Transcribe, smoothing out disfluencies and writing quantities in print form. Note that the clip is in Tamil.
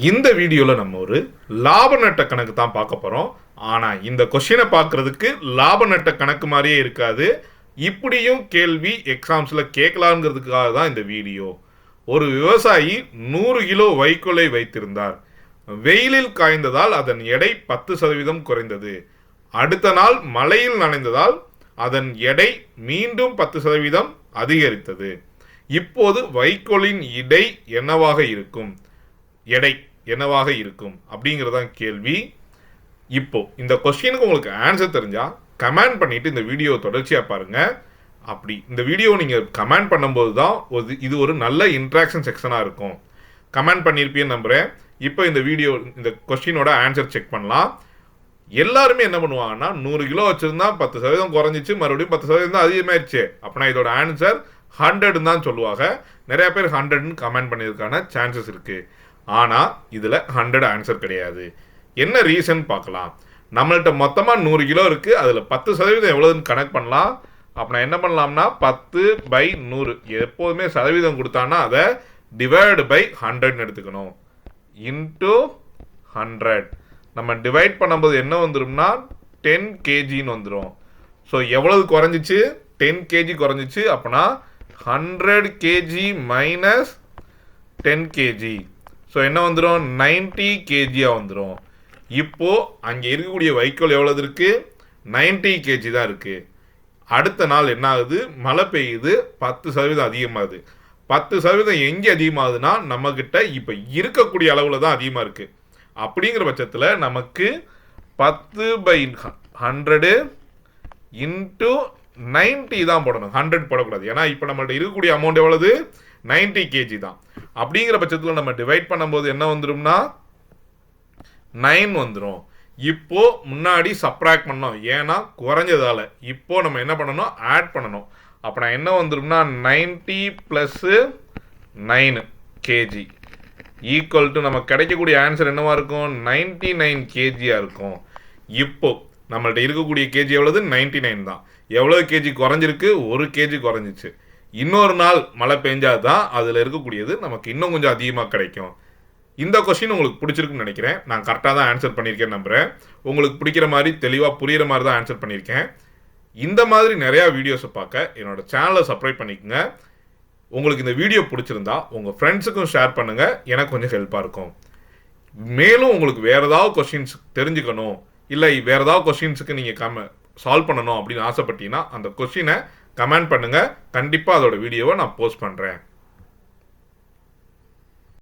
இந்த வீடியோவில் நம்ம ஒரு லாப நட்ட கணக்கு தான் பார்க்க போகிறோம். ஆனால் இந்த கொஸ்டினை பார்க்குறதுக்கு லாப நட்ட கணக்கு மாதிரியே இருக்காது. இப்படியும் கேள்வி எக்ஸாம்ஸில் கேட்கலாங்கிறதுக்காக தான் இந்த வீடியோ. ஒரு விவசாயி 100 கிலோ வைக்கோலை வைத்திருந்தார். வெயிலில் காய்ந்ததால் அதன் எடை 10% குறைந்தது. அடுத்த நாள் மழையில் நனைந்ததால் அதன் எடை மீண்டும் 10% அதிகரித்தது. இப்போது வைக்கோலின் எடை என்னவாக இருக்கும் அப்படிங்கிறதான் கேள்வி. இப்போ இந்த கொஸ்டினுக்கு உங்களுக்கு ஆன்சர் தெரிஞ்சா கமெண்ட் பண்ணிட்டு இந்த வீடியோ தொடர்ச்சியாக பாருங்க. அப்படி இந்த வீடியோ நீங்கள் கமெண்ட் பண்ணும்போது தான் இது ஒரு நல்ல இன்ட்ராக்ஷன் செக்ஷனாக இருக்கும். கமெண்ட் பண்ணியிருப்பீன்னு நம்புகிறேன். இப்போ இந்த கொஸ்டினோட ஆன்சர் செக் பண்ணலாம். எல்லாருமே என்ன பண்ணுவாங்கன்னா 100 கிலோ வச்சுருந்தா 10% குறைஞ்சிச்சு, மறுபடியும் 10% அதிகமாகிடுச்சு, அப்படின்னா இதோட ஆன்சர் 100 தான் சொல்லுவாங்க. நிறைய பேர் 100ன்னு கமெண்ட் பண்ணியிருக்கான சான்சஸ் இருக்குது. ஆனால் இதில் 100 ஆன்சர் கிடையாது. என்ன ரீசன் பார்க்கலாம். நம்மள்கிட்ட மொத்தமாக 100 கிலோ இருக்குது. அதில் 10% எவ்வளோன்னு கனெக்ட் பண்ணலாம். அப்படின்னா என்ன பண்ணலாம்னா 10/100 எப்போதுமே சதவீதம் கொடுத்தான்னா அதை டிவைடு பை 100ன்னு எடுத்துக்கணும். இன்ட்டு 100 நம்ம டிவைட் பண்ணும்போது என்ன வந்துடும்னா 10 kgன்னு வந்துடும். ஸோ எவ்வளவு குறைஞ்சிச்சு? 10 kg குறைஞ்சிச்சு. அப்படின்னா 100 kg மைனஸ் 10 kg. ஸோ என்ன வந்துடும்? 90 kgயாக வந்துடும். இப்போது அங்கே இருக்கக்கூடிய வைக்கோல் எவ்வளவு இருக்குது? 90 kg தான் இருக்குது. அடுத்த நாள் என்ன ஆகுது? மழை பெய்யுது, 10% அதிகமாகுது. 10% எங்கே அதிகமாகுதுன்னா நம்மக்கிட்ட இப்போ இருக்கக்கூடிய அளவில் தான் அதிகமாக இருக்குது. அப்படிங்கிற பட்சத்தில் நமக்கு 10/100 இன்ட்டு 90 தான் போடணும், 100 போடக்கூடாது. ஏன்னா இப்போ நம்மள்ட்ட இருக்கக்கூடிய அமௌண்ட் எவ்வளவு? 90 kg தான். அப்படிங்கிற பட்சத்தில் நம்ம டிவைட் பண்ணும்போது என்ன வந்துடும்னா 9 வந்துடும். இப்போ முன்னாடி சப்ராக்ட் பண்ணோம், ஏன்னா குறைஞ்சதால. இப்போ நம்ம என்ன பண்ணணும்? ஆட் பண்ணணும். அப்போ என்ன வந்துடும்னா 90 + 9 kg ஈக்குவல் டு நமக்கு கிடைக்கக்கூடிய ஆன்சர் என்னவா இருக்கும்? 99 kgயாக இருக்கும். இப்போ நம்மள்ட்ட இருக்கக்கூடிய கேஜி எவ்வளவு? 99 தான். எவ்வளோ கேஜி குறைஞ்சிருக்கு? 1 kg குறைஞ்சிச்சு. இன்னொரு நாள் மழை பெஞ்சாதான் அதில் இருக்கக்கூடியது நமக்கு இன்னும் கொஞ்சம் அதிகமாக கிடைக்கும். இந்த கொஸ்டின் உங்களுக்கு பிடிச்சிருக்குன்னு நினைக்கிறேன். நான் கரெக்டாக தான் ஆன்சர் பண்ணியிருக்கேன் நம்புகிறேன். உங்களுக்கு பிடிக்கிற மாதிரி தெளிவாக புரிகிற மாதிரி தான் ஆன்சர் பண்ணியிருக்கேன். இந்த மாதிரி நிறையா வீடியோஸை பார்க்க என்னோட சேனலை சப்ஸ்கிரைப் பண்ணிக்கோங்க. உங்களுக்கு இந்த வீடியோ பிடிச்சிருந்தா உங்கள் ஃப்ரெண்ட்ஸுக்கும் ஷேர் பண்ணுங்கள். எனக்கு கொஞ்சம் ஹெல்ப்பாக இருக்கும். மேலும் உங்களுக்கு வேறு ஏதாவது கொஸ்டின்ஸ் தெரிஞ்சுக்கணும், இல்லை வேறு ஏதாவது கொஸ்டின்ஸுக்கு நீங்கள் சால்வ் பண்ணணும் அப்படின்னு ஆசைப்பட்டீங்கன்னா அந்த கொஸ்டினை கமெண்ட் பண்ணுங்கள். கண்டிப்பாக அதோட வீடியோவை நான் போஸ்ட் பண்ணுறேன்.